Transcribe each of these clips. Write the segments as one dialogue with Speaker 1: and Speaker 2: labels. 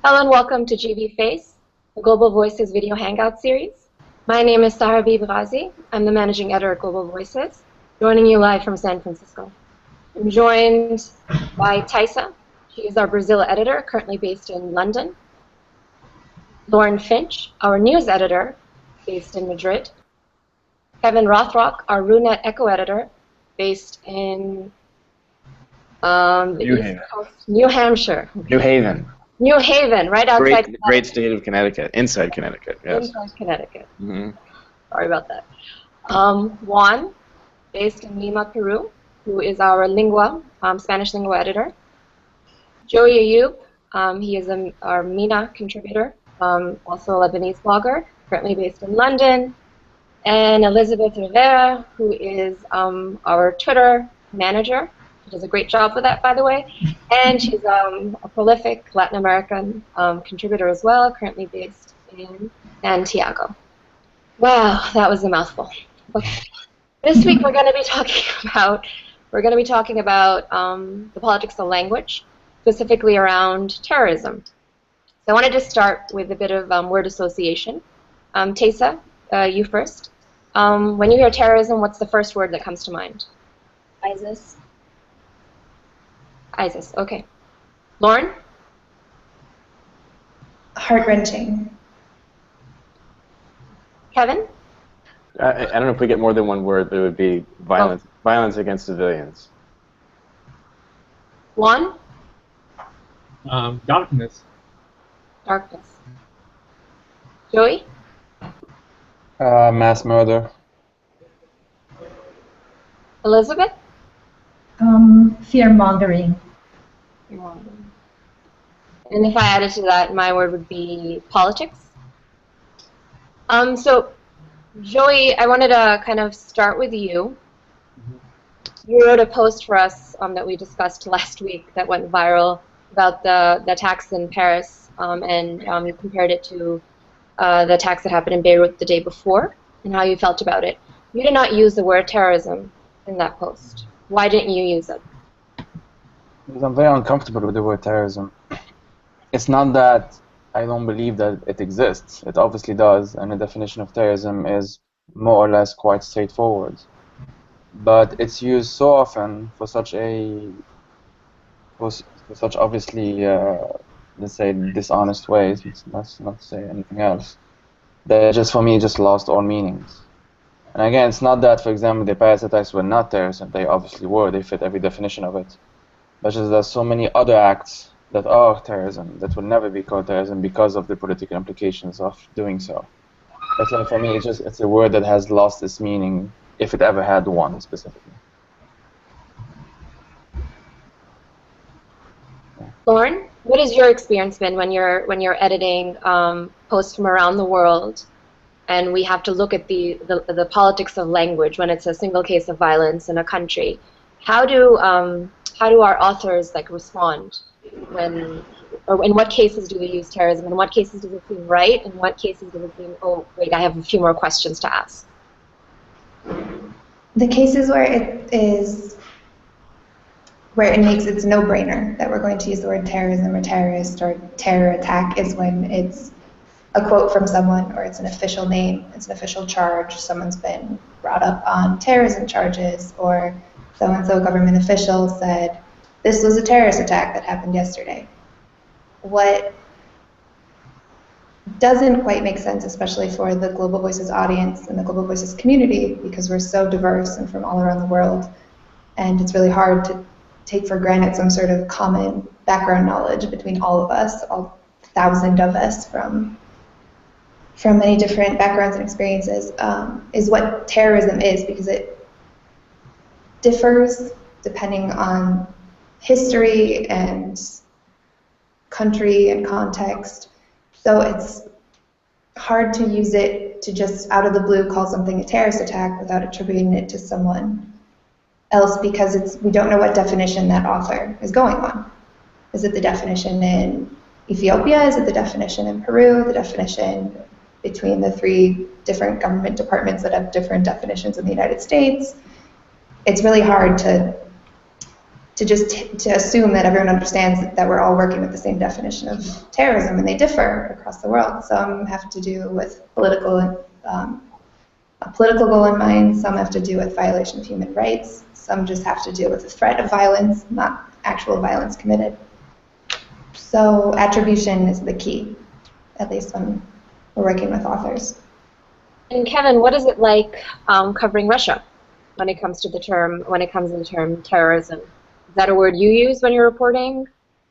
Speaker 1: Hello and welcome to GB Face, the Global Voices video hangout series. My name is Sahar Bibrazi. I'm the managing editor at Global Voices, joining you live from San Francisco. I'm joined by Taisa. She is our Brazil editor, currently based in London. Lauren Finch, our news editor, based in Madrid. Kevin Rothrock, our RUNET Echo editor, based in New Hampshire. New Haven, right outside.
Speaker 2: Great state of Connecticut, inside Connecticut. Yes.
Speaker 1: Inside Connecticut.
Speaker 2: Mm-hmm.
Speaker 1: Sorry about that. Juan, based in Lima, Peru, who is our Spanish lingua editor. Joey Ayoub, he is our MENA contributor, also a Lebanese blogger, currently based in London. And Elizabeth Rivera, who is our Twitter manager. She does a great job with that, by the way. And she's a prolific Latin American contributor as well, currently based in Santiago. Wow, that was a mouthful. Okay. This week we're going to be talking about the politics of language, specifically around terrorism. So I wanted to start with a bit of word association. Taisa, you first. When you hear terrorism, what's the first word that comes to mind?
Speaker 3: ISIS.
Speaker 1: ISIS, okay. Lauren?
Speaker 3: Heart-wrenching.
Speaker 1: Kevin?
Speaker 2: I don't know if we get more than one word, but it would be violence. Violence against civilians.
Speaker 1: Juan?
Speaker 4: Darkness.
Speaker 1: Darkness. Joey?
Speaker 5: Mass murder.
Speaker 1: Elizabeth?
Speaker 3: Fear-mongering.
Speaker 1: And if I added to that, my word would be politics. So, Joey, I wanted to kind of start with you. You wrote a post for us that we discussed last week that went viral about the attacks in Paris, and you compared it to the attacks that happened in Beirut the day before and how you felt about it. You did not use the word terrorism in that post. Why didn't you use it?
Speaker 5: Because I'm very uncomfortable with the word terrorism. It's not that I don't believe that it exists. It obviously does, and the definition of terrorism is more or less quite straightforward. But it's used so often for such obviously, let's say, dishonest ways. Let's not say anything else. That just for me just lost all meanings. And again, it's not that, for example, the Paris attacks were not terrorism. They obviously were. They fit every definition of it. But just there's so many other acts that are terrorism that will never be called terrorism because of the political implications of doing so. That's why for me it's a word that has lost its meaning, if it ever had one specifically.
Speaker 1: Lauren, what has your experience been when you're editing posts from around the world, and we have to look at the politics of language when it's a single case of violence in a country? How do our authors respond or in what cases do they use terrorism? In what cases does it seem right? In what cases does it seem, oh wait, I have a few more questions to ask?
Speaker 3: The cases where it makes it's no-brainer that we're going to use the word terrorism or terrorist or terror attack is when it's a quote from someone, or it's an official name, it's an official charge, someone's been brought up on terrorism charges, or so-and-so government official said, this was a terrorist attack that happened yesterday. What doesn't quite make sense, especially for the Global Voices audience and the Global Voices community, because we're so diverse and from all around the world, and it's really hard to take for granted some sort of common background knowledge between all of us, all 1,000 of us from many different backgrounds and experiences, is what terrorism is, because it differs depending on history and country and context. So it's hard to use it to just out of the blue call something a terrorist attack without attributing it to someone else, because we don't know what definition that author is going on. Is it the definition in Ethiopia? Is it the definition in Peru? The definition between the 3 different government departments that have different definitions in the United States? It's really hard to to assume that everyone understands that we're all working with the same definition of terrorism, and they differ across the world. Some have to do with a political goal in mind, some have to do with violation of human rights, some just have to do with the threat of violence, not actual violence committed. So attribution is the key, at least when we're working with authors.
Speaker 1: And Kevin, what is it like covering Russia when it comes to the term terrorism? Is that a word you use when you're reporting?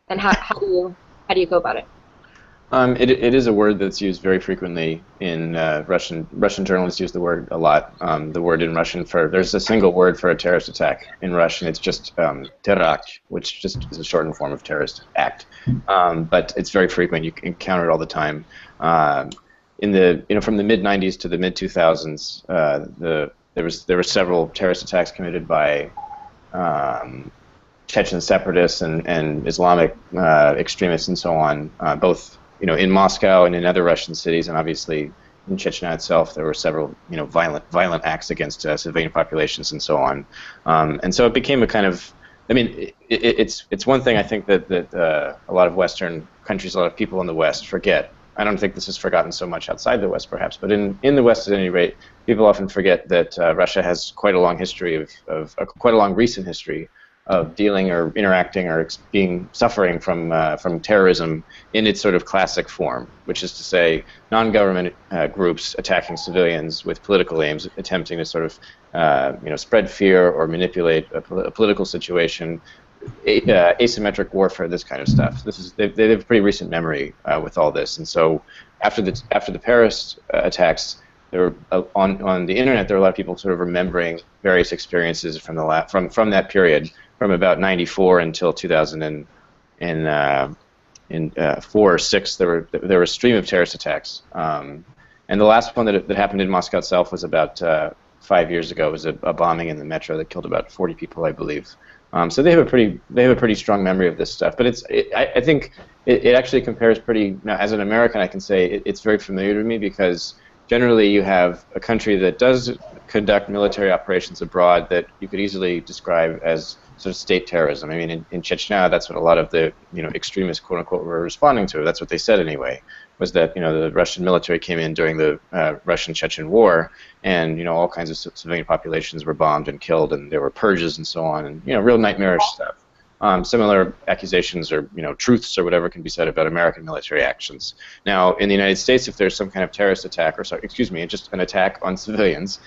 Speaker 1: And how do you go about it?
Speaker 2: It is a word that's used very frequently in Russian journalists use the word a lot. The word in Russian there's a single word for a terrorist attack in Russian. It's just terakt, which just is a shortened form of terrorist act. But it's very frequent. You encounter it all the time. From the mid '90s to the mid 2000s, there were several terrorist attacks committed by Chechen separatists and Islamic extremists and so on, both in Moscow and in other Russian cities, and obviously in Chechnya itself there were several violent acts against civilian populations and so on. And so it became a kind of, it's one thing I think that a lot of Western countries, a lot of people in the West forget. I don't think this is forgotten so much outside the West, perhaps, but in the West, at any rate, people often forget that Russia has quite a long history quite a long recent history of dealing or interacting or suffering from terrorism in its sort of classic form, which is to say non-government groups attacking civilians with political aims, attempting to sort of spread fear or manipulate a political situation, asymmetric warfare, this kind of stuff. They have a pretty recent memory with all this, and so after the Paris attacks, on the internet there were a lot of people sort of remembering various experiences from that period. From about '94 until 2004 or 6, there were a stream of terrorist attacks, and the last one that happened in Moscow itself was about 5 years ago. It was a bombing in the metro that killed about 40 people, I believe. So they have a pretty strong memory of this stuff. But I think it actually compares pretty. Now, as an American, I can say it's very familiar to me because generally you have a country that does conduct military operations abroad that you could easily describe as sort of state terrorism. I mean, in Chechnya, that's what a lot of the extremists, quote unquote, were responding to. That's what they said anyway. Was that the Russian military came in during the Russian-Chechen War, and all kinds of civilian populations were bombed and killed, and there were purges and so on, and real nightmarish stuff. Similar accusations or truths or whatever can be said about American military actions. Now, in the United States, if there's some kind of terrorist attack, or just an attack on civilians,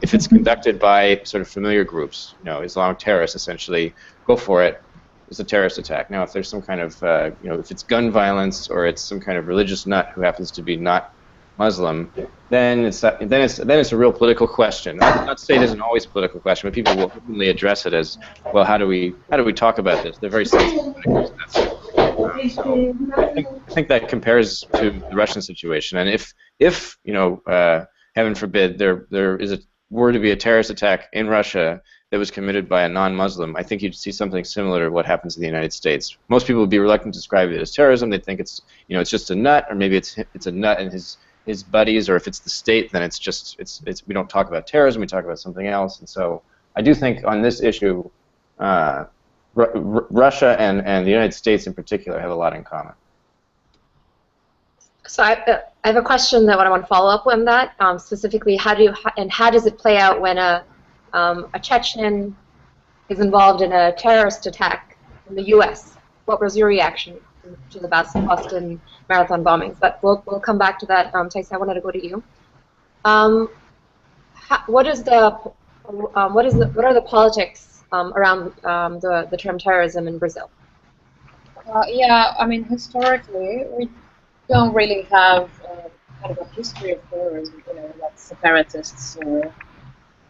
Speaker 2: if it's conducted by sort of familiar groups, Islamic terrorists essentially, go for it. It's a terrorist attack. Now, if there's some kind of if it's gun violence or it's some kind of religious nut who happens to be not Muslim, then it's a real political question. Not to say it isn't always a political question, but people will openly address it as, well, how do we talk about this? They're very sensitive when it comes to that sort of thing. So I think that compares to the Russian situation. And if heaven forbid there were to be a terrorist attack in Russia that was committed by a non-Muslim, I think you'd see something similar to what happens in the United States. Most people would be reluctant to describe it as terrorism. They'd think it's it's just a nut, or maybe it's a nut and his buddies, or if it's the state, then it's we don't talk about terrorism, we talk about something else. And so I do think on this issue, Russia and the United States in particular have a lot in common.
Speaker 1: So I have a question that I want to follow up on that. Specifically, how does it play out when a Chechen is involved in a terrorist attack in the U.S.? What was your reaction to the Boston Marathon bombings? But we'll come back to that. Tyson, I wanted to go to you. What are the politics around the term terrorism in Brazil?
Speaker 4: Yeah, I mean, historically, we don't really have kind of a history of terrorism, like separatists or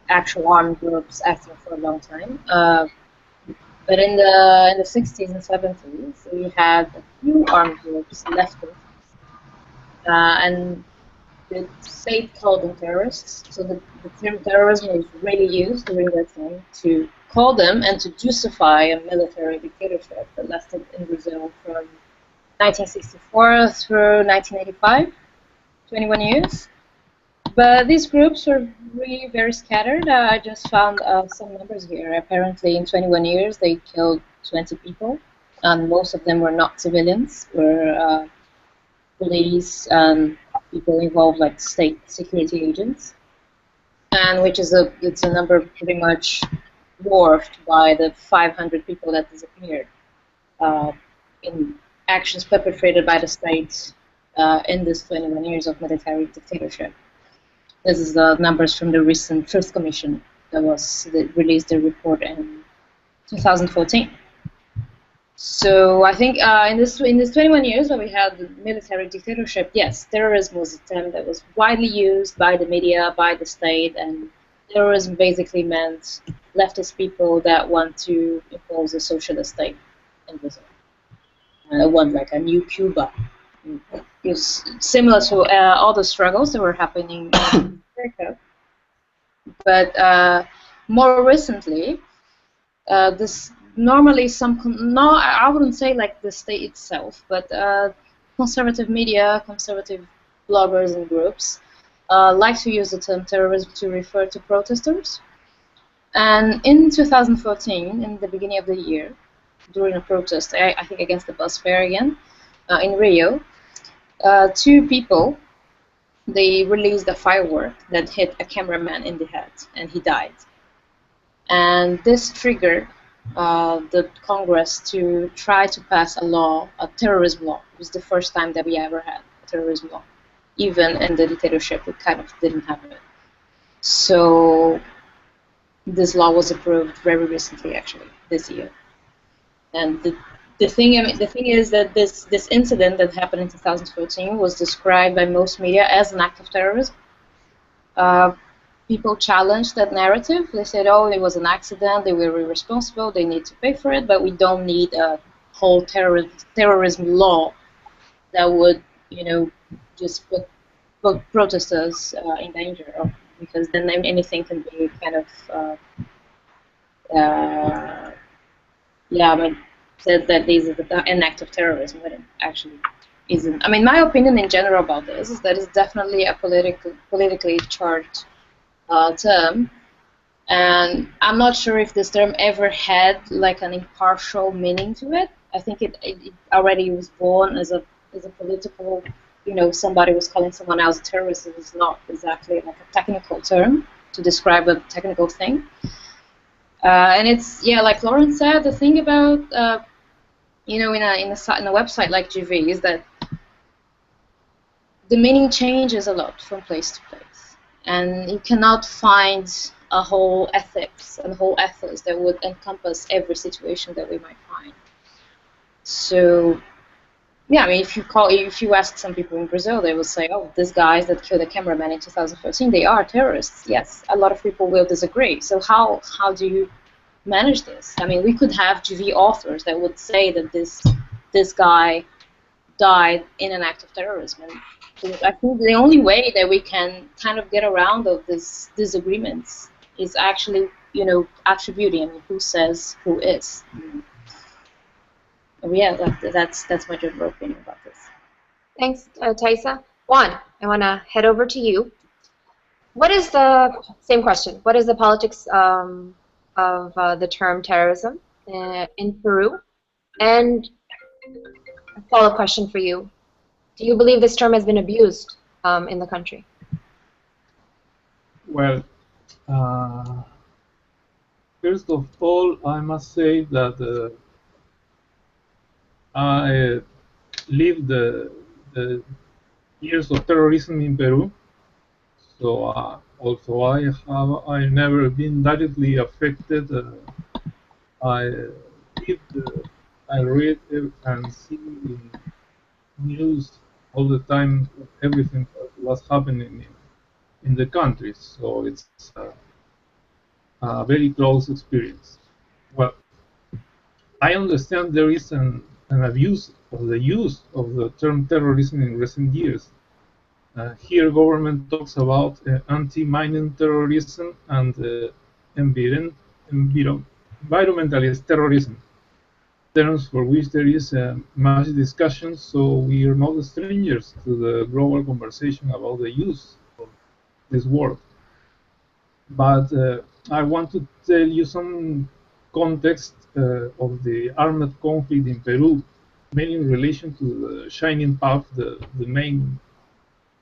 Speaker 4: actual armed groups acting for a long time. But in the 60s and 70s, we had a few armed groups, leftists, and the state called them terrorists. So the term terrorism was really used during that time to call them and to justify a military dictatorship that lasted in Brazil from 1964 through 1985, 21 years. But these groups were really very scattered. I just found some numbers here. Apparently, in 21 years, they killed 20 people, and most of them were not civilians, were police and people involved like state security agents, and it's a number pretty much dwarfed by the 500 people that disappeared in actions perpetrated by the state in this 21 years of military dictatorship. This is the numbers from the recent First Commission that released the report in 2014. So I think in this 21 years that we had the military dictatorship, yes, terrorism was a term that was widely used by the media, by the state, and terrorism basically meant leftist people that want to impose a socialist state in Brazil. Want like a new Cuba. It's similar to all the struggles that were happening in America. But more recently, this normally I wouldn't say like the state itself, but conservative media, conservative bloggers and groups like to use the term terrorism to refer to protesters. And in 2014, in the beginning of the year, during a protest, I think against the bus fare again, in Rio, two people, they released a firework that hit a cameraman in the head, and he died. And this triggered the Congress to try to pass a law, a terrorism law. It was the first time that we ever had a terrorism law. Even in the dictatorship, we kind of didn't have it. So this law was approved very recently, actually, this year. And the thing is that this incident that happened in 2014 was described by most media as an act of terrorism. People challenged that narrative. They said, "Oh, it was an accident. They were irresponsible. They need to pay for it, but we don't need a whole terrorism law that would, just put protesters in danger, because then anything can be kind of." Said that this is an act of terrorism, but it actually isn't. I mean, my opinion in general about this is that it's definitely a politically charged term, and I'm not sure if this term ever had like an impartial meaning to it. I think it already was born as a political, somebody was calling someone else a terrorist. It was not exactly like a technical term to describe a technical thing. And it's, like Lauren said, the thing about in a website like GV is that the meaning changes a lot from place to place, and you cannot find a whole ethics and whole ethos that would encompass every situation that we might find. So, yeah, I mean, if you ask some people in Brazil, they will say, "Oh, these guys that killed a cameraman in 2014, they are terrorists." Yes, a lot of people will disagree. So how do you manage this? I mean, we could have GV authors that would say that this guy died in an act of terrorism. And I think the only way that we can kind of get around of this disagreements is actually, attributing who says who is. Yeah, that's my general opinion about this.
Speaker 1: Thanks, Taisa. Juan, I want to head over to you. What is the same question? What is the politics of the term terrorism in Peru? And a follow-up question for you: do you believe this term has been abused in the country?
Speaker 6: Well, first of all, I must say that I lived the years of terrorism in Peru, so also I never been directly affected. I read and see in news all the time everything that was happening in the country, so it's a very close experience. Well, I understand there is an abuse of the use of the term terrorism in recent years. Here, government talks about anti-mining terrorism and environmentalist terrorism, terms for which there is much discussion, so we are not strangers to the global conversation about the use of this word. But I want to tell you some context of the armed conflict in Peru, mainly in relation to the Shining Path, the main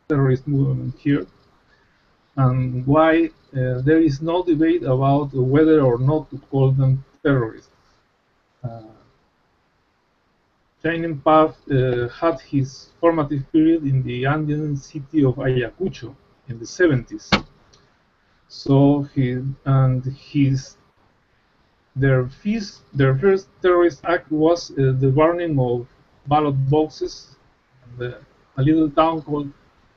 Speaker 6: terrorist movement here, and why there is no debate about whether or not to call them terrorists. Shining Path had his formative period in the Andean city of Ayacucho in the 70s. So their first terrorist act was the burning of ballot boxes in a little town called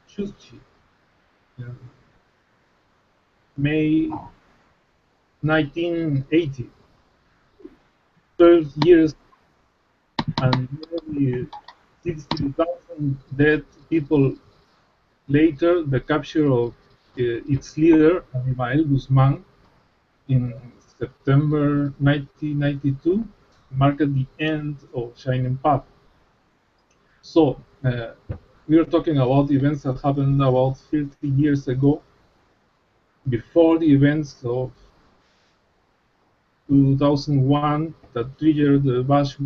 Speaker 6: Chuchi in May 1980. 12 years and nearly 60,000 dead people later, the capture of its leader, Abimael Guzman, in September 1992, marked the end of Shining Path. So, we are talking about events that happened about 30 years ago, before the events of 2001 that triggered the vast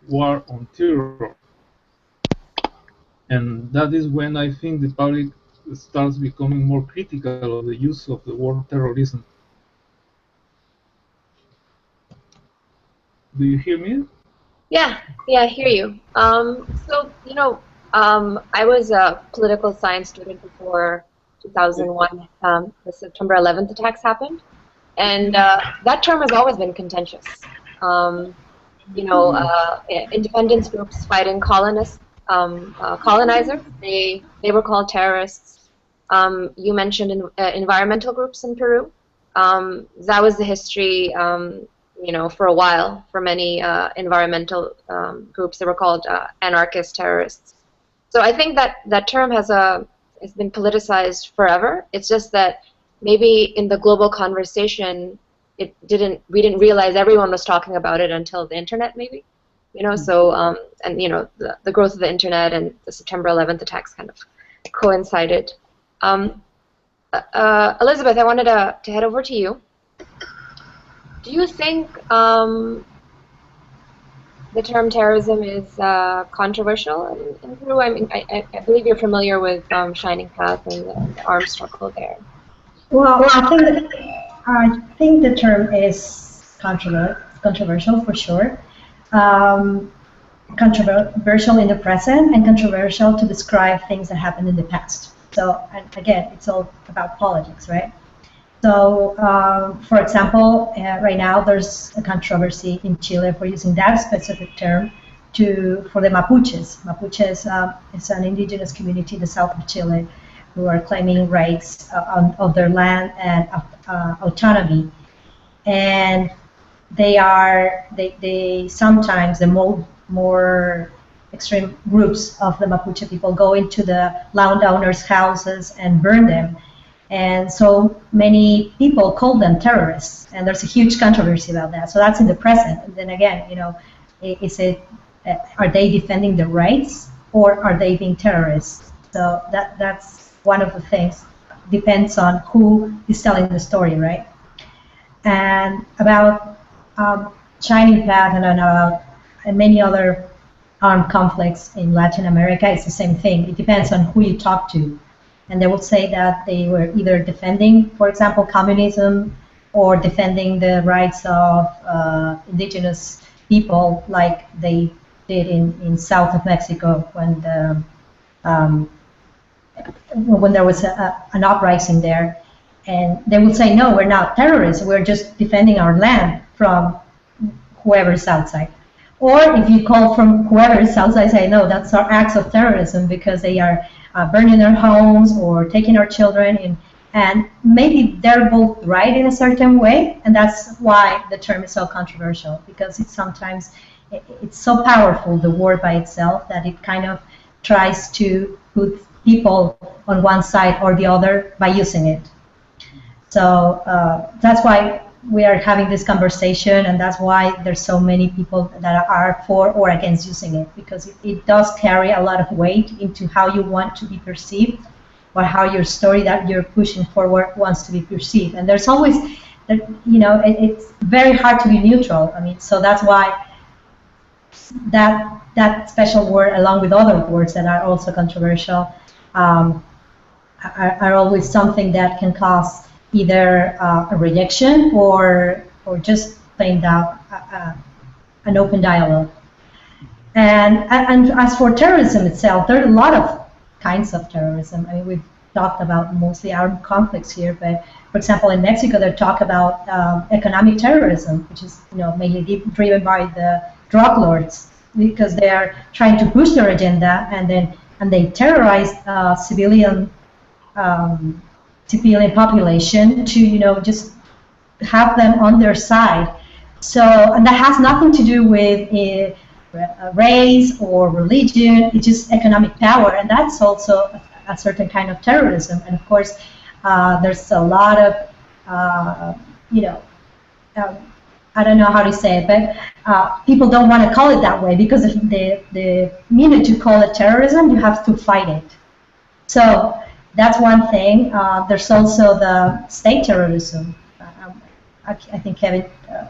Speaker 6: war on terror. And that is when I think the public starts becoming more critical of the use of the word terrorism. Do you hear me?
Speaker 1: Yeah, I hear you. So, I was a political science student before 2001, the September 11th attacks happened. And that term has always been contentious. Independence groups fighting colonizers, they were called terrorists. You mentioned environmental groups in Peru. That was the history, for a while, for many environmental groups. They were called anarchist terrorists. So I think that term has been politicized forever. It's just that maybe in the global conversation, we didn't realize everyone was talking about it until the internet, maybe, So the growth of the internet and the September 11th attacks kind of coincided. Elizabeth, I wanted to head over to you. Do you think the term terrorism is controversial in Peru? I mean, I believe you're familiar with Shining Path and the armed struggle there.
Speaker 7: Well, I think the term is controversial for sure. Controversial in the present and controversial to describe things that happened in the past. So, and again, it's all about politics, right? So, for example, right now there's a controversy in Chile for using that specific term for the Mapuches. Mapuches is an indigenous community in the south of Chile who are claiming rights of their land and autonomy, and they sometimes the more extreme groups of the Mapuche people go into the landowners' houses and burn them, and so many people call them terrorists, and there's a huge controversy about that. So that's in the present. And then again, are they defending their rights or are they being terrorists? So that's one of the things. Depends on who is telling the story, right? And about Shining Path and about many other armed conflicts in Latin America, it's the same thing. It depends on who you talk to. And they will say that they were either defending, for example, communism, or defending the rights of indigenous people, like they did in south of Mexico when there was an uprising there. And they will say, no, we're not terrorists, we're just defending our land from whoever is outside. Or if you call from whoever is outside, say, no, that's our acts of terrorism because they are burning their homes or taking our children. And maybe they're both right in a certain way, and that's why the term is so controversial, because it's so powerful, the word by itself, that it kind of tries to put people on one side or the other by using it. So that's why we are having this conversation, and that's why there's so many people that are for or against using it, because it does carry a lot of weight into how you want to be perceived, or how your story that you're pushing forward wants to be perceived. And there's always You know, it's very hard to be neutral. I mean, so that's why that special word, along with other words that are also controversial, are always something that can cause either a rejection or just plain out an open dialogue. And as for terrorism itself, there are a lot of kinds of terrorism. I mean, we've talked about mostly armed conflicts here, but for example, in Mexico, they talk about economic terrorism, which is, you know, mainly driven by the drug lords, because they are trying to push their agenda, and they terrorize civilian population to, you know, just have them on their side. So, and that has nothing to do with race or religion. It's just economic power, and that's also a certain kind of terrorism. And of course, there's a lot of, you know, I don't know how to say it, but people don't want to call it that way, because if the minute you call it terrorism, you have to fight it. So that's one thing. There's also the state terrorism. I think Kevin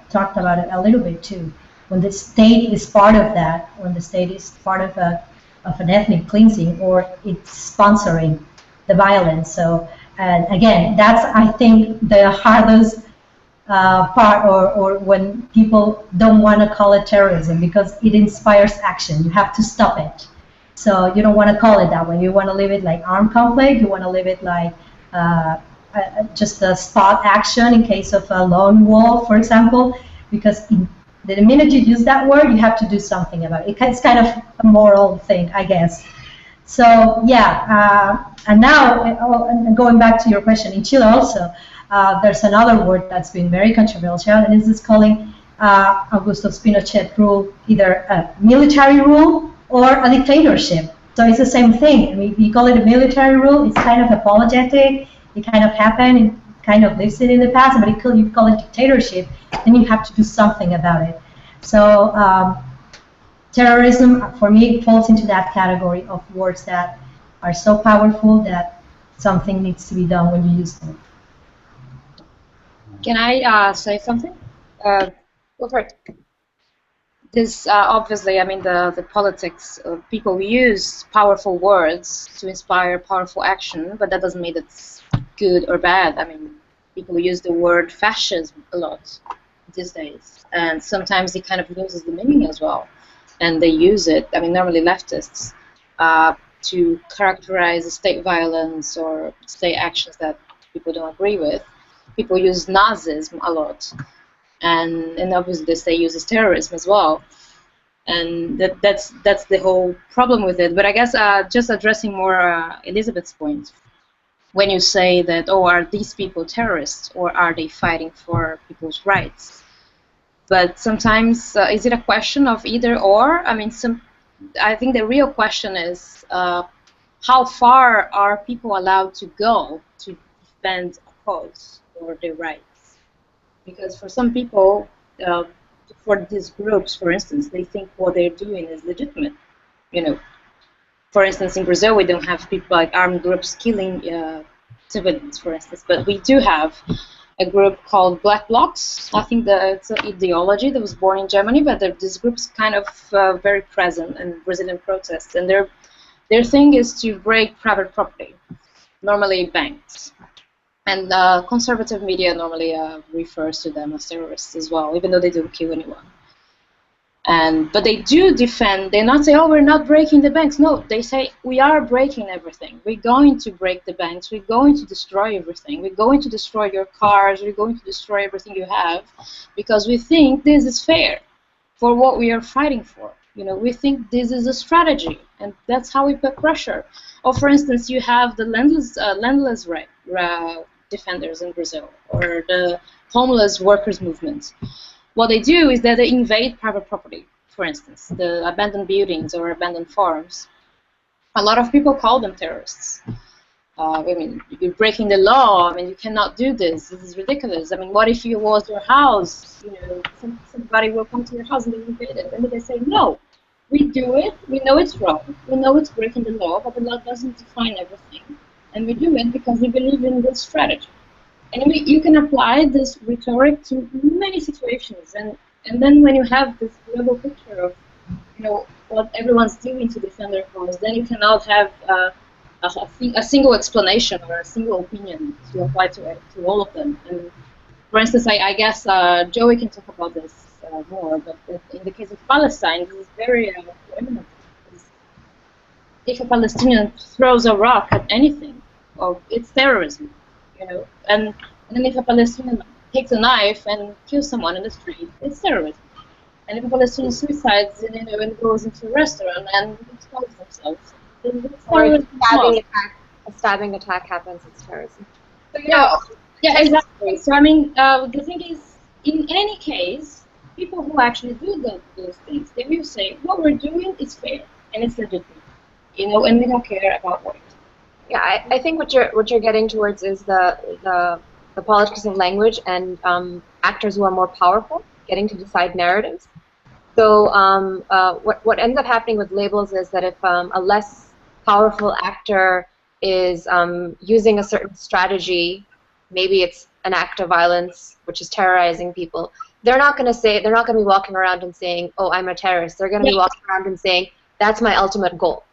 Speaker 7: talked about it a little bit too. When the state is part of that, when the state is part of an ethnic cleansing, or it's sponsoring the violence. So, and again, that's, I think, the hardest part, or when people don't want to call it terrorism, because it inspires action. You have to stop it. So you don't want to call it that way. You want to leave it like armed conflict. You want to leave it like just a spot action in case of a lone wolf, for example, because the minute you use that word, you have to do something about it. It's kind of a moral thing, I guess. So yeah, and now, and going back to your question, in Chile also, there's another word that's been very controversial, and this is calling Augusto Pinochet rule either a military rule or a dictatorship. So it's the same thing. I mean, if you call it a military rule, it's kind of apologetic. It kind of happened. It kind of lives it in the past. But if you call it dictatorship, then you have to do something about it. So terrorism, for me, falls into that category of words that are so powerful that something needs to be done when you use them.
Speaker 1: Can I say something? Go for it. This obviously, I mean, the politics, people use powerful words to inspire powerful action, but that doesn't mean it's good or bad. I mean, people use the word fascism a lot these days, and sometimes it kind of loses the meaning as well. And they use it, I mean, normally leftists, to characterize state violence or state actions that people don't agree with. People use Nazism a lot. And obviously they use terrorism as well, and that's the whole problem with it. But I guess just addressing more Elizabeth's point, when you say that, oh, are these people terrorists or are they fighting for people's rights? But sometimes is it a question of either or? I mean, I think the real question is how far are people allowed to go to defend a cause or their rights? Because for some people, for these groups, for instance, they think what they're doing is legitimate. You know, for instance, in Brazil, we don't have people like armed groups killing civilians, for instance, but we do have a group called Black Blocs. I think that it's an ideology that was born in Germany, but this group's kind of very present in Brazilian protests, and their thing is to break private property, normally banks. And conservative media normally refers to them as terrorists as well, even though they don't kill anyone. But they do defend, they not say, oh, we're not breaking the banks. No, they say, we are breaking everything. We're going to break the banks. We're going to destroy everything. We're going to destroy your cars. We're going to destroy everything you have, because we think this is fair for what we are fighting for. You know, we think this is a strategy, and that's how we put pressure. Or, for instance, you have the landless defenders in Brazil, or the homeless workers movement. What they do is that they invade private property, for instance, the abandoned buildings or abandoned farms. A lot of people call them terrorists. I mean, you're breaking the law. I mean, you cannot do this. This is ridiculous. I mean, what if it was your house? You know, somebody will come to your house and they invade it. And then they say, no, we do it. We know it's wrong. We know it's breaking the law, but the law doesn't define everything. And we do it because we believe in this strategy.
Speaker 4: And you can apply this rhetoric to many situations, and then when you have this global picture of, you know, what everyone's doing to defend their cause, then you cannot have a single explanation or a single opinion to apply to all of them. And for instance, I guess Joey can talk about this more, but in the case of Palestine, this is very eminent. If a Palestinian throws a rock at anything, oh, it's terrorism, you know. And then if a Palestinian takes a knife and kills someone in the street, it's terrorism. And if a Palestinian suicides, you know, and goes into a restaurant and exposes themselves, then it's
Speaker 1: Or if
Speaker 4: terrorism.
Speaker 1: a stabbing attack happens, it's terrorism. So, you
Speaker 4: Yeah,
Speaker 1: know,
Speaker 4: yeah, exactly. So I mean, the thing is, in any case, people who actually do those things, they will say what we're doing is fair and it's legitimate, you know, and we don't care about what.
Speaker 1: yeah, I think what you're getting towards is the politics of language and actors who are more powerful getting to decide narratives. So what ends up happening with labels is that if a less powerful actor is using a certain strategy, maybe it's an act of violence, which is terrorizing people, they're not going to be walking around and saying, oh, I'm a terrorist. They're going to be walking around and saying, that's my ultimate goal.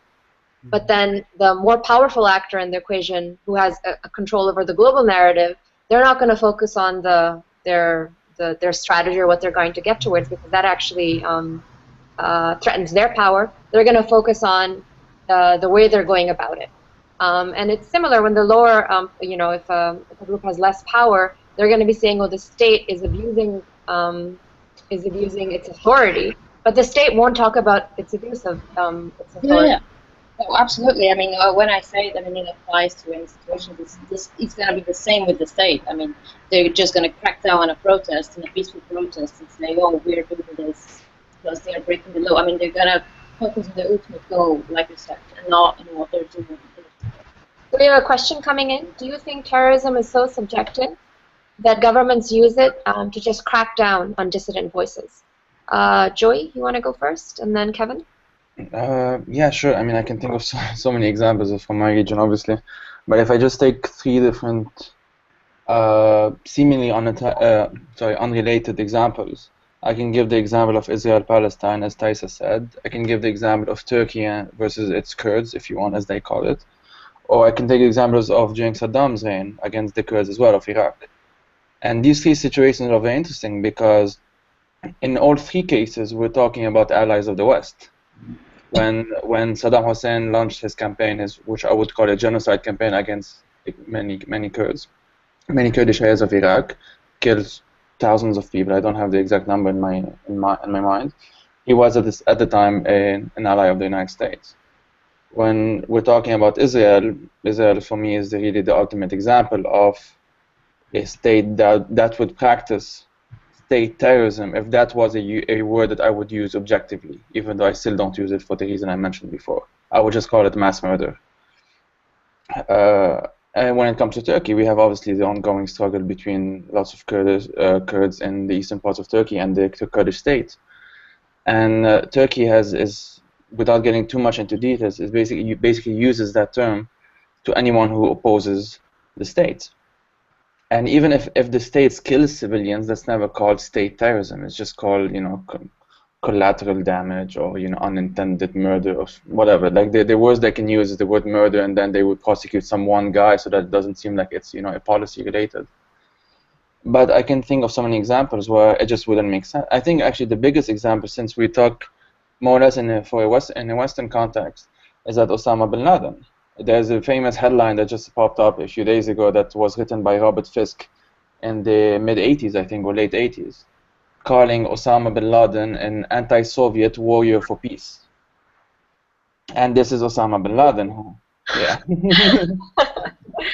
Speaker 1: But then the more powerful actor in the equation who has a control over the global narrative, they're not going to focus on their strategy or what they're going to get towards, because that actually threatens their power. They're going to focus on the way they're going about it. And it's similar when the lower, you know, if a group has less power, they're going to be saying, "Oh, the state is abusing its authority," but the state won't talk about its abuse of its authority.
Speaker 4: Yeah. Oh, absolutely. I mean, when I say it, I mean, it applies to any situation. It's going to be the same with the state. I mean, they're just going to crack down on a protest, and a peaceful protest, and say, oh, we're doing this because they're breaking the law. I mean, they're going to focus on the ultimate goal, like you said, and not on what they're doing.
Speaker 1: We have a question coming in. Do you think terrorism is so subjective that governments use it to just crack down on dissident voices? Joy, you want to go first, and then Kevin?
Speaker 5: Yeah, sure. I mean, I can think of so many examples from my region, obviously. But if I just take three different, seemingly unrelated examples, I can give the example of Israel-Palestine, as Taisa said. I can give the example of Turkey versus its Kurds, if you want, as they call it. Or I can take examples of during Saddam's reign against the Kurds as well, of Iraq. And these three situations are very interesting because in all three cases, we're talking about allies of the West. When Saddam Hussein launched his campaign, which I would call a genocide campaign against many Kurds, many Kurdish areas of Iraq, killed thousands of people. I don't have the exact number in my mind. He was at the time an ally of the United States. When we're talking about Israel for me is really the ultimate example of a state that would practice state terrorism, if that was a word that I would use objectively, even though I still don't use it for the reason I mentioned before. I would just call it mass murder. And when it comes to Turkey, we have obviously the ongoing struggle between lots of Kurds in the eastern parts of Turkey and the Kurdish state. And Turkey is, without getting too much into details, is basically uses that term to anyone who opposes the state. And even if the state kills civilians, that's never called state terrorism. It's just called, you know, collateral damage or, you know, unintended murder or whatever. Like the words they can use is the word murder, and then they would prosecute some one guy so that it doesn't seem like it's, you know, a policy related. But I can think of so many examples where it just wouldn't make sense. I think actually the biggest example, since we talk more or less in a Western context, is that Osama bin Laden. There's a famous headline that just popped up a few days ago that was written by Robert Fisk in the mid-'80s, I think, or late '80s, calling Osama bin Laden an anti-Soviet warrior for peace. And this is Osama bin Laden, who, yeah,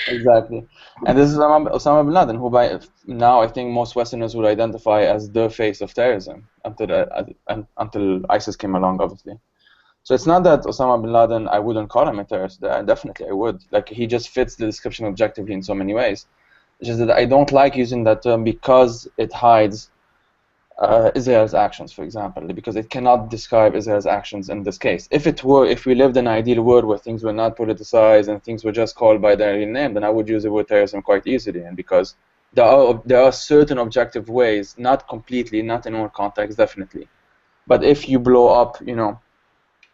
Speaker 5: exactly. And this is Osama bin Laden, who by now I think most Westerners would identify as the face of terrorism until ISIS came along, obviously. So it's not that Osama bin Laden, I wouldn't call him a terrorist. Definitely I would. Like, he just fits the description objectively in so many ways. It's just that I don't like using that term because it hides Israel's actions, for example, because it cannot describe Israel's actions in this case. If we lived in an ideal world where things were not politicized and things were just called by their real name, then I would use the word terrorism quite easily. And because there are certain objective ways, not completely, not in all contexts, definitely. But if you blow up,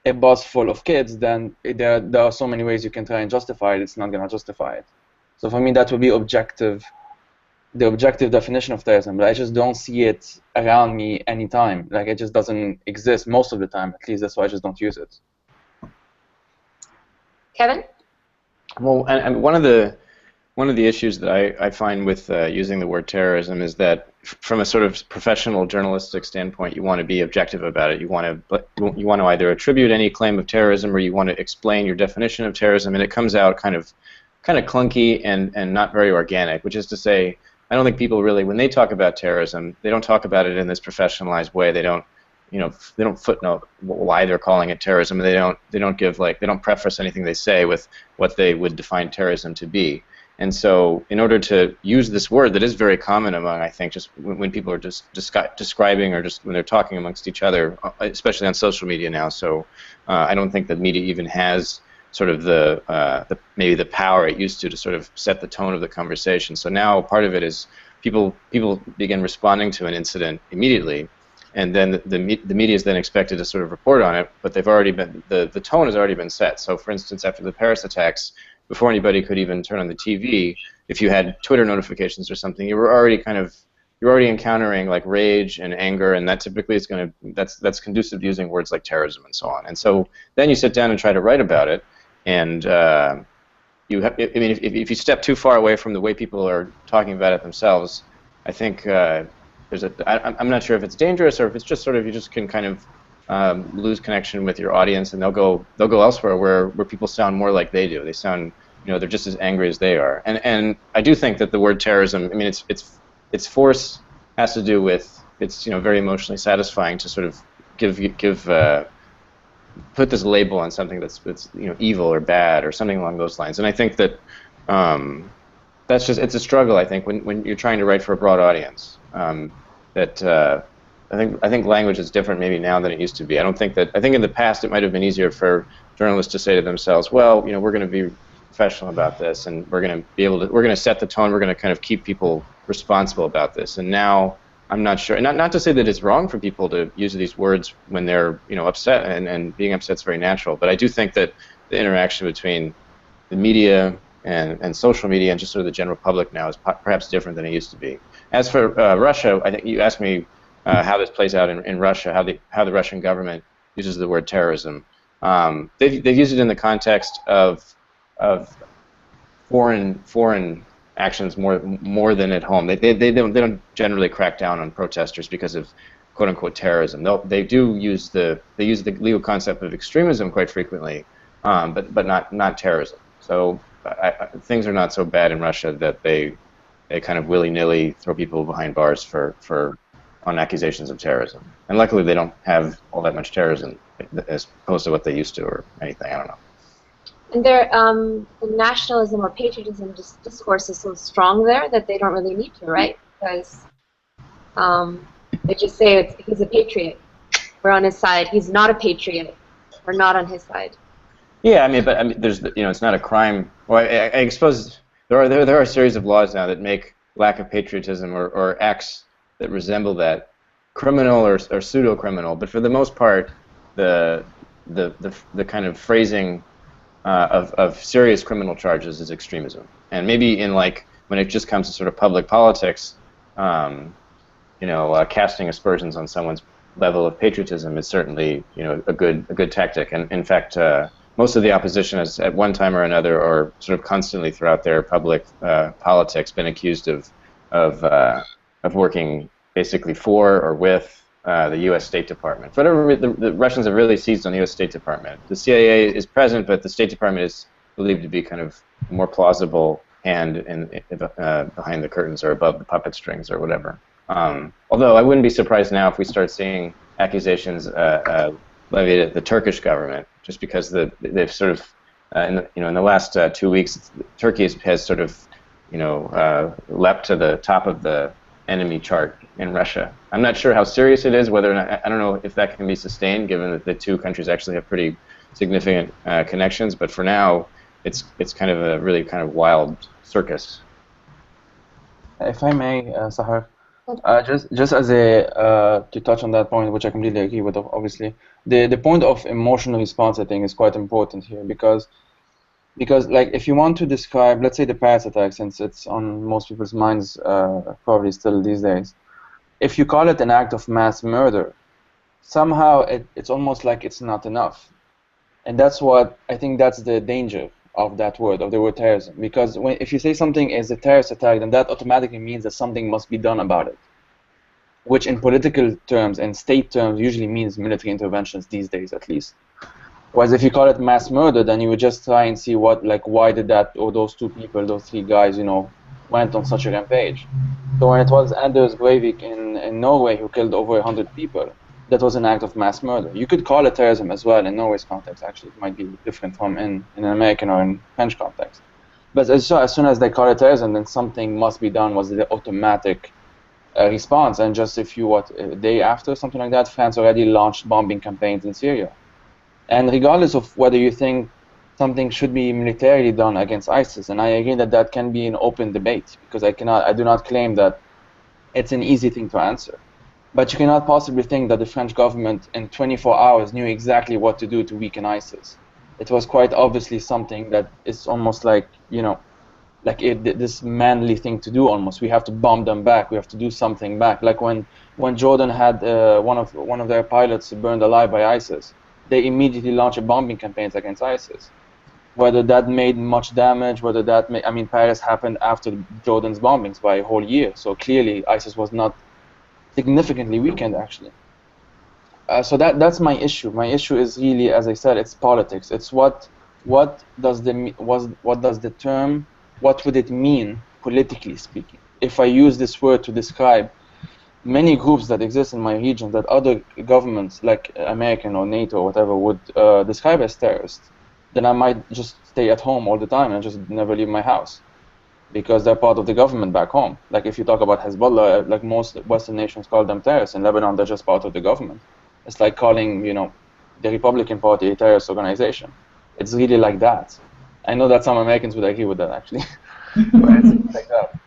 Speaker 5: a bus full of kids, then there are so many ways you can try and justify it. It's not going to justify it. So for me, that would be the objective definition of terrorism. But I just don't see it around me anytime. Like, it just doesn't exist most of the time. At least that's why I just don't use it.
Speaker 1: Kevin?
Speaker 2: Well, and one of the issues that I find with using the word terrorism is that from a sort of professional journalistic standpoint, you want to be objective about it. You want to either attribute any claim of terrorism or you want to explain your definition of terrorism, and it comes out kind of clunky and not very organic. Which is to say, I don't think people really, when they talk about terrorism, they don't talk about it in this professionalized way. They don't footnote why they're calling it terrorism. They don't preface anything they say with what they would define terrorism to be. And so, in order to use this word that is very common among, I think, just when people are just describing or just when they're talking amongst each other, especially on social media now. So, I don't think that media even has sort of maybe the power it used to sort of set the tone of the conversation. So now part of it is people begin responding to an incident immediately, and then the media is then expected to sort of report on it, but they've already been the tone has already been set. So, for instance, after the Paris attacks, before anybody could even turn on the TV, if you had Twitter notifications or something, you were already encountering like rage and anger, and that typically is that's conducive to using words like terrorism and so on. And so then you sit down and try to write about it, and if you step too far away from the way people are talking about it themselves, I think I'm not sure if it's dangerous or if it's just sort of you just can kind of lose connection with your audience, and they'll go elsewhere where people sound more like they do. They sound, they're just as angry as they are. And I do think that the word terrorism, I mean, its force has to do with it's very emotionally satisfying to sort of put this label on something that's evil or bad or something along those lines. And I think that it's a struggle. I think when you're trying to write for a broad audience, I think language is different maybe now than it used to be. I think in the past it might have been easier for journalists to say to themselves, well, we're going to be professional about this, and we're going to set the tone. We're going to kind of keep people responsible about this. And now I'm not sure. Not to say that it's wrong for people to use these words when they're upset, and being upset is very natural. But I do think that the interaction between the media and social media and just sort of the general public now is perhaps different than it used to be. As for Russia, I think you asked me how this plays out in Russia, how the Russian government uses the word terrorism. They've used it in the context of foreign actions more than at home. They don't generally crack down on protesters because of quote unquote terrorism. They use the legal concept of extremism quite frequently, but not terrorism. So things are not so bad in Russia that they kind of willy-nilly throw people behind bars on accusations of terrorism. And luckily they don't have all that much terrorism as opposed to what they used to or anything, I don't know.
Speaker 1: And the nationalism or patriotism discourse is so strong there that they don't really need to, right? Because they just say he's a patriot. We're on his side. He's not a patriot. We're not on his side.
Speaker 2: Yeah, but there's it's not a crime. Well, I suppose there are a series of laws now that make lack of patriotism or acts that resemble that criminal or pseudo-criminal. But for the most part, the kind of phrasing of serious criminal charges is extremism. And maybe in when it just comes to sort of public politics, casting aspersions on someone's level of patriotism is certainly a good tactic. And in fact, most of the opposition has at one time or another, or sort of constantly throughout their public politics, been accused of working basically for or with the U.S. State Department. For whatever the Russians have really seized on the U.S. State Department. The CIA is present, but the State Department is believed to be kind of a more plausible hand behind the curtains or above the puppet strings or whatever. Although I wouldn't be surprised now if we start seeing accusations levied at the Turkish government, just because they've sort of in the last 2 weeks, Turkey has sort of leapt to the top of the enemy chart in Russia. I'm not sure how serious it is, whether or not, I don't know if that can be sustained, given that the two countries actually have pretty significant connections. But for now, it's kind of a really kind of wild circus.
Speaker 5: If I may, Sahar, just as a to touch on that point, which I completely agree with, obviously, the point of emotional response, I think, is quite important here because like if you want to describe, let's say, the Paris attack, since it's on most people's minds probably still these days, if you call it an act of mass murder, somehow it's almost like it's not enough. And that's what I think that's the danger of that word, of the word terrorism. Because if you say something is a terrorist attack, then that automatically means that something must be done about it, which in political terms and state terms usually means military interventions these days, at least. Whereas if you call it mass murder, then you would just try and see what, like, why did that, or those two people, those three guys, you know, went on such a rampage. So when it was Anders Breivik in Norway who killed over 100 people, that was an act of mass murder. You could call it terrorism as well in Norway's context. Actually, it might be different from in an American or in French context. But as soon as they call it terrorism, then something must be done was the automatic response. And just a day after, something like that, France already launched bombing campaigns in Syria. And regardless of whether you think something should be militarily done against ISIS, and I agree that that can be an open debate, because I do not claim that it's an easy thing to answer. But you cannot possibly think that the French government in 24 hours knew exactly what to do to weaken ISIS. It was quite obviously something that is almost like, you know, like this manly thing to do almost. We have to bomb them back. We have to do something back. Like when Jordan had one of their pilots burned alive by ISIS, they immediately launched bombing campaigns against ISIS. Whether that made much damage, whether that made, I mean, Paris happened after Jordan's bombings by a whole year. So clearly ISIS was not significantly weakened, actually. So that's my issue. My issue is really, as I said, it's politics. It's what does the term, what would it mean politically speaking? If I use this word to describe many groups that exist in my region that other governments, like American or NATO or whatever, would describe as terrorists, then I might just stay at home all the time and just never leave my house, because they're part of the government back home. Like if you talk about Hezbollah, like most Western nations call them terrorists. In Lebanon, they're just part of the government. It's like calling, you know, the Republican Party a terrorist organization. It's really like that. I know that some Americans would agree with that, actually. But it's like that.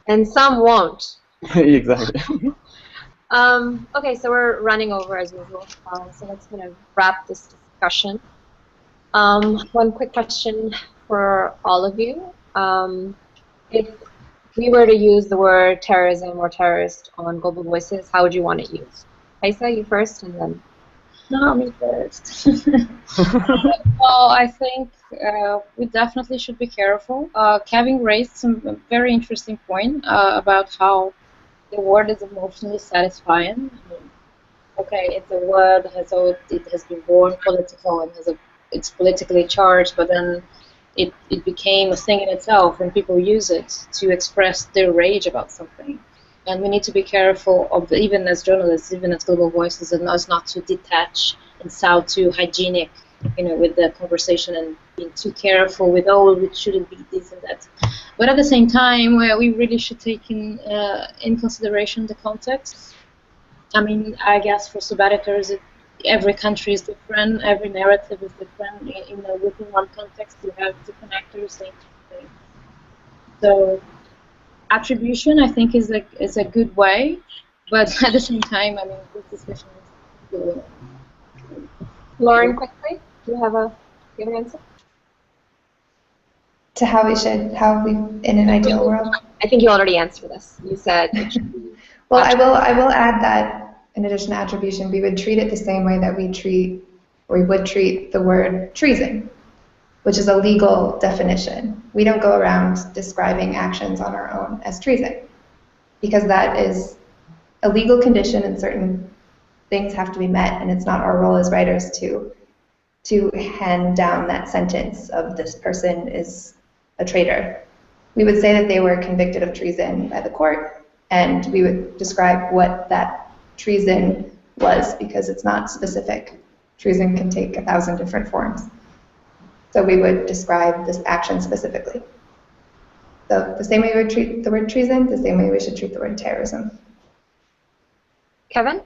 Speaker 1: And some won't.
Speaker 5: Exactly.
Speaker 1: Okay, so we're running over as usual. So let's kind of wrap this discussion. One quick question for all of you. If we were to use the word terrorism or terrorist on Global Voices, how would you want it used? Aisa, you first, and then...
Speaker 4: No, me first. Well, I think we definitely should be careful. Kevin raised some very interesting point about how the word is emotionally satisfying. I mean, okay, it's a word, it has been born political and it's politically charged, but then it became a thing in itself, and people use it to express their rage about something. And we need to be careful of, even as journalists, even as Global Voices, and us not to detach and sound too hygienic, you know, with the conversation and being too careful with, oh, it shouldn't be this and that. But at the same time, we really should take in consideration the context. I mean, I guess for sub-editors, every country is different, every narrative is different. You know, within one context, you have different actors saying different things. So attribution, I think, is a good way, but at the same time, I mean, this discussion is good.
Speaker 1: Lauren, quickly, do you have an answer?
Speaker 3: To how we in an ideal world?
Speaker 1: I think you already answered this. You said.
Speaker 3: Well, I will add that in addition to attribution, we would treat it the same way that we would treat the word treason, which is a legal definition. We don't go around describing actions on our own as treason, because that is a legal condition and certain things have to be met, and it's not our role as writers to hand down that sentence of this person is a traitor. We would say that they were convicted of treason by the court, and we would describe what that treason was, because it's not specific. Treason can take 1,000 different forms. So we would describe this action specifically. So the same way we would treat the word treason, the same way we should treat the word terrorism.
Speaker 1: Kevin?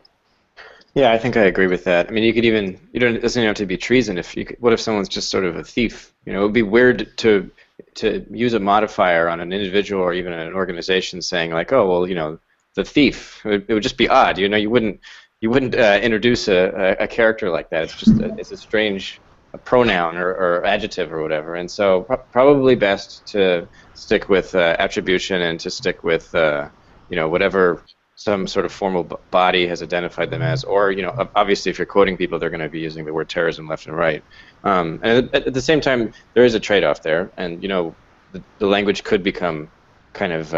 Speaker 2: Yeah, I think I agree with that. I mean, you could even, it doesn't even have to be treason. What if someone's just sort of a thief? You know, it would be weird to to use a modifier on an individual or even an organization, saying like, oh well, you know, the thief. It would just be odd. You know, you wouldn't introduce a character like that. It's just it's a strange pronoun or adjective or whatever. And so probably best to stick with attribution and to stick with you know, whatever some sort of formal body has identified them as, or, you know, obviously if you're quoting people, they're going to be using the word terrorism left and right. And at the same time, there is a trade-off there, and, you know, the language could become kind of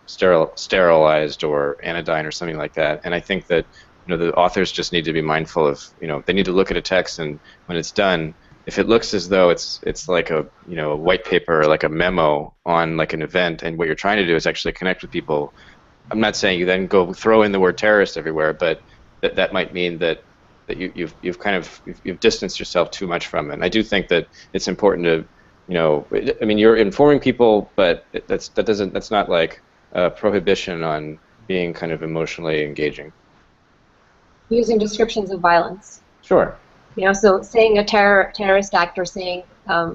Speaker 2: sterilized or anodyne or something like that. And I think that, you know, the authors just need to be mindful of, you know, they need to look at a text, and when it's done, if it looks as though it's like a, you know, a white paper or like a memo on like an event, and what you're trying to do is actually connect with people, I'm not saying you then go throw in the word terrorist everywhere, but that might mean that you've kind of distanced yourself too much from it. And I do think that it's important to, you know, I mean, you're informing people, but that's not like a prohibition on being kind of emotionally engaging.
Speaker 1: Using descriptions of violence.
Speaker 2: Sure.
Speaker 1: You know, so saying a terrorist act or saying a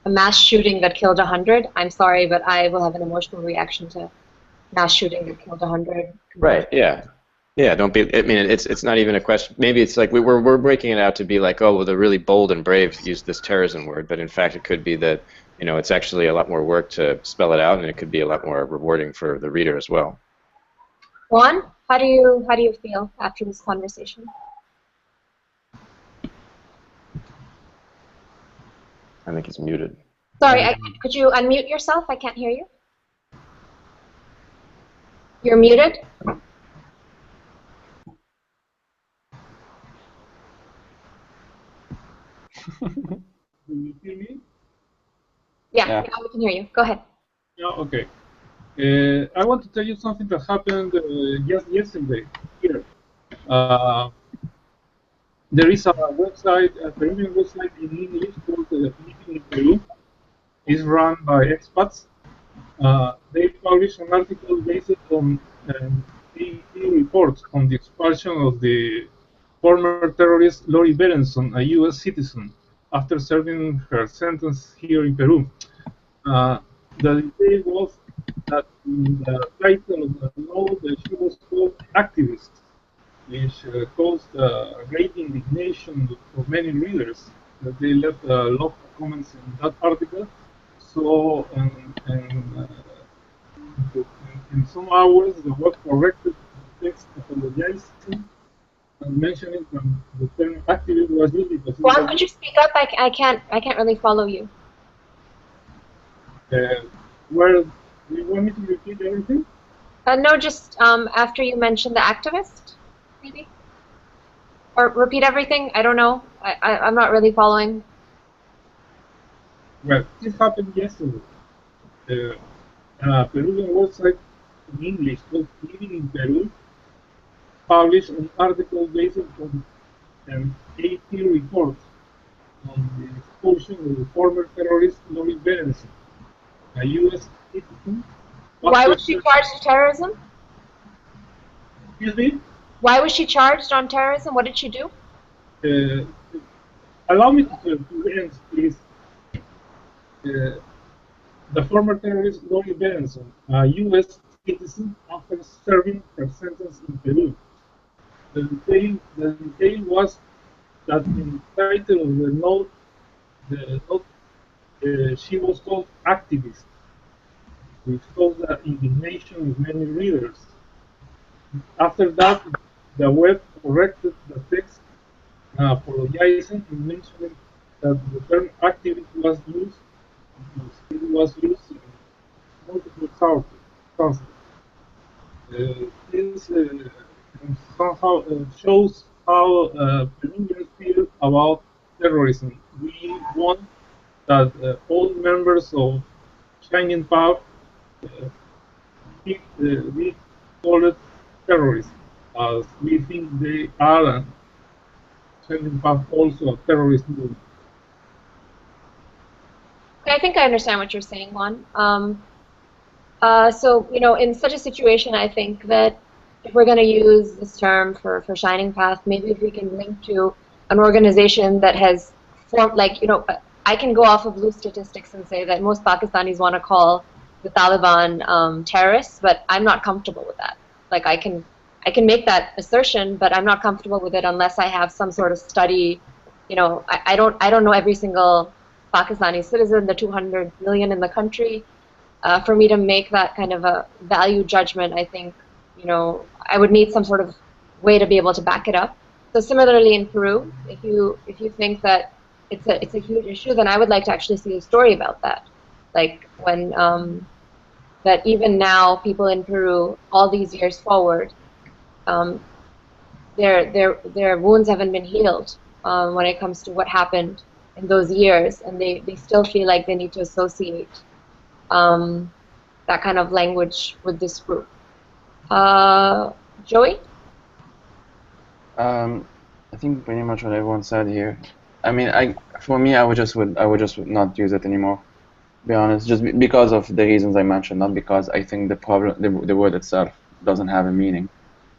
Speaker 1: mass shooting that killed 100, I'm sorry, but I will have an emotional reaction to mass shooting that killed 100.
Speaker 2: Right, yeah. Yeah, don't be, I mean, it's not even a question. Maybe it's like we're breaking it out to be like, oh, well, the really bold and brave use this terrorism word, but in fact it could be that, you know, it's actually a lot more work to spell it out, and it could be a lot more rewarding for the reader as well.
Speaker 1: Juan, how do you feel after this conversation?
Speaker 2: I think he's muted.
Speaker 1: Sorry, could you unmute yourself? I can't hear you. You're muted.
Speaker 6: Do you hear me?
Speaker 1: Yeah, now we can hear you. Go ahead.
Speaker 6: Yeah, okay. I want to tell you something that happened just yesterday here. There is a website, a Peruvian website in English called Living in Peru. It's run by expats. They publish an article based on AP reports on the expulsion of the former terrorist Lori Berenson, a U.S. citizen, after serving her sentence here in Peru. The detail was that in the title of the note that she was called activist, which caused great indignation for many readers. That they left a lot of comments in that article. So, in some hours, the web corrected the text, apologizing and mentioning that the term activist was used because.
Speaker 1: Juan, could you speak up? I can't really follow you.
Speaker 6: Where do you want me to repeat everything?
Speaker 1: No, just after you mentioned the activist, maybe, or repeat everything. I don't know. I'm not really following.
Speaker 6: Well, this happened yesterday. A Peruvian website in English called Living in Peru published an article based on an AP report on the expulsion of the former terrorist Lori Berenson, a U.S. citizen.
Speaker 1: Why was she charged with terrorism?
Speaker 6: Excuse me?
Speaker 1: Why was she charged on terrorism? What did she do?
Speaker 6: Allow me to end, please. The former terrorist Lori Berenson, a U.S. citizen, after serving her sentence in Peru. The detail was that in the title of the note, she was called activist, which caused the indignation of many readers. After that, the web corrected the text, apologizing and mentioning that the term activist was used. It was used in multiple sources. This somehow shows how Peruvians feel about terrorism. We want that all members of Shining Path be called terrorists, as we think they are, and Shining Path also a terrorist movement.
Speaker 1: I think I understand what you're saying, Juan. So, you know, in such a situation, I think that if we're going to use this term for Shining Path, maybe if we can link to an organization that has formed, like, you know, I can go off of loose statistics and say that most Pakistanis want to call the Taliban terrorists, but I'm not comfortable with that. Like I can make that assertion, but I'm not comfortable with it unless I have some sort of study. You know, I don't know every single Pakistani citizen, the 200 million in the country. For me to make that kind of a value judgment, I think, you know, I would need some sort of way to be able to back it up. So similarly in Peru, if you think that it's a huge issue, then I would like to actually see a story about that. Like when that even now people in Peru, all these years forward, their wounds haven't been healed when it comes to what happened in those years, and they still feel like they need to associate that kind of language with this group. Joey?
Speaker 5: I think pretty much what everyone said here. I mean, for me, I would just not use it anymore. To be honest, just because of the reasons I mentioned, not because I think the word itself doesn't have a meaning.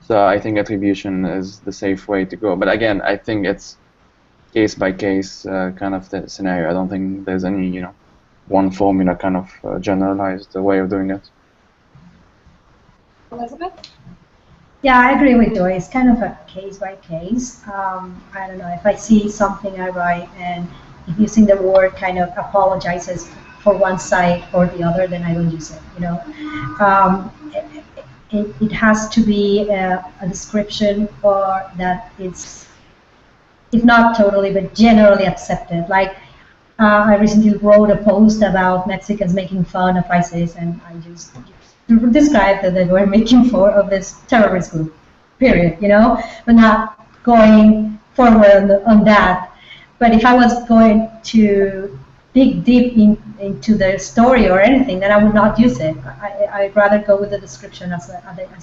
Speaker 5: So I think attribution is the safe way to go. But again, I think it's case by case kind of the scenario. I don't think there's any one formula kind of generalized way of doing it.
Speaker 1: Elizabeth?
Speaker 7: Yeah, I agree with Joy. It's kind of a case by case. I don't know, if I see something I write and if using the word kind of apologizes for one side or the other, then I don't use it. It has to be a description or that it's, if not totally, but generally accepted. Like I recently wrote a post about Mexicans making fun of ISIS, and I just described that they were making fun of this terrorist group, period, but not going forward on that. But if I was going to dig deep into the story or anything, then I would not use it. I'd rather go with the description, as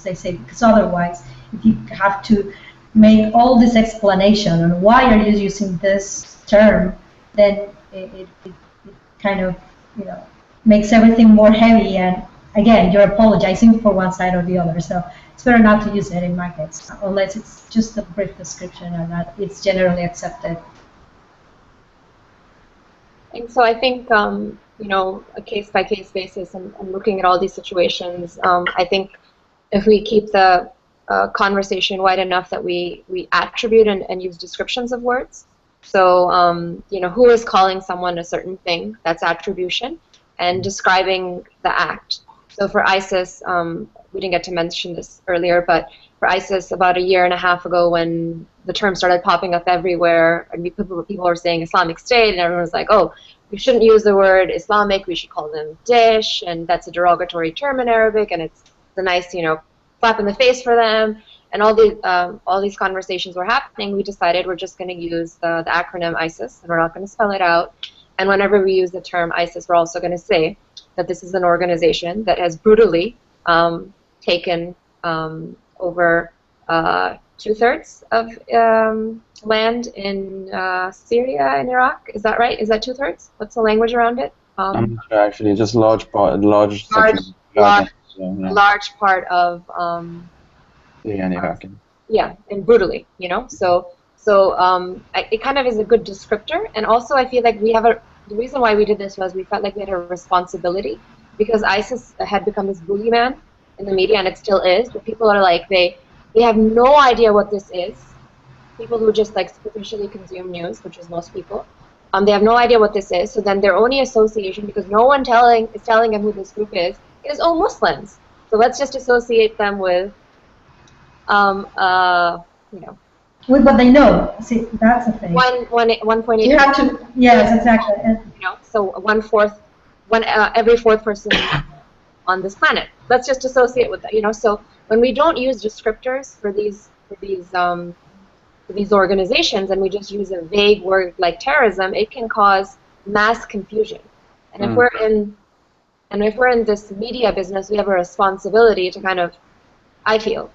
Speaker 7: they say, because otherwise, if you have to make all this explanation on why are you using this term, then it kind of makes everything more heavy, and again, you're apologizing for one side or the other. So it's better not to use it in my case, unless it's just a brief description and that it's generally accepted.
Speaker 1: And so I think, a case-by-case basis and looking at all these situations, I think if we keep the conversation wide enough that we attribute and use descriptions of words. So, who is calling someone a certain thing, that's attribution, and describing the act. So for ISIS, we didn't get to mention this earlier, but for ISIS, about a year and a half ago, when the term started popping up everywhere, and people were saying Islamic State, and everyone was like, oh, we shouldn't use the word Islamic, we should call them Dish, and that's a derogatory term in Arabic, and it's a nice, slap in the face for them. And all these conversations were happening. We decided we're just going to use the acronym ISIS, and we're not going to spell it out. And whenever we use the term ISIS, we're also going to say that this is an organization that has brutally taken over 2/3 of land in Syria and Iraq. Is that right? Is that 2/3? What's the language around it?
Speaker 5: I'm not sure, actually, just large part
Speaker 1: of
Speaker 5: Syria and Iraq.
Speaker 1: Yeah, and brutally, So it kind of is a good descriptor, and also I feel like the reason why we did this was we felt like we had a responsibility, because ISIS had become this boogeyman in the media, and it still is, but people are like, they have no idea what this is. People who just like superficially consume news, which is most people, they have no idea what this is, so then their only association, because no one is telling them who this group is, oh, Muslims. So let's just associate them with
Speaker 7: with what they know. See, that's the thing.
Speaker 1: 1.8.
Speaker 7: You have to, yes, exactly.
Speaker 1: So every fourth person on this planet. Let's just associate with that. So when we don't use descriptors for these organizations, and we just use a vague word like terrorism, it can cause mass confusion. And if we're in this media business, we have a responsibility to kind of, I feel.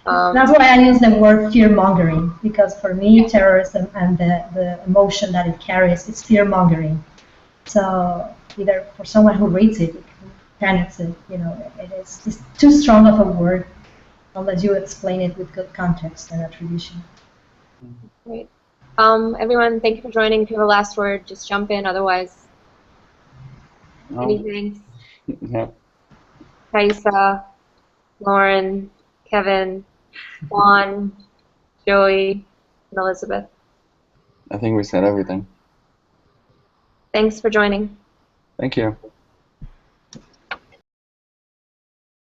Speaker 7: That's why I use the word fear-mongering, because for me, terrorism and the emotion that it carries is fear-mongering. So either for someone who reads it, panics it, it's too strong of a word unless you explain it with good context and attribution.
Speaker 1: Right. Everyone, thank you for joining. If you have a last word, just jump in. Otherwise,
Speaker 5: No.
Speaker 1: anything.
Speaker 5: Yeah.
Speaker 1: Kaisa, Lauren, Kevin, Juan, Joey, and Elizabeth.
Speaker 5: I think we said everything.
Speaker 1: Thanks for joining.
Speaker 5: Thank you.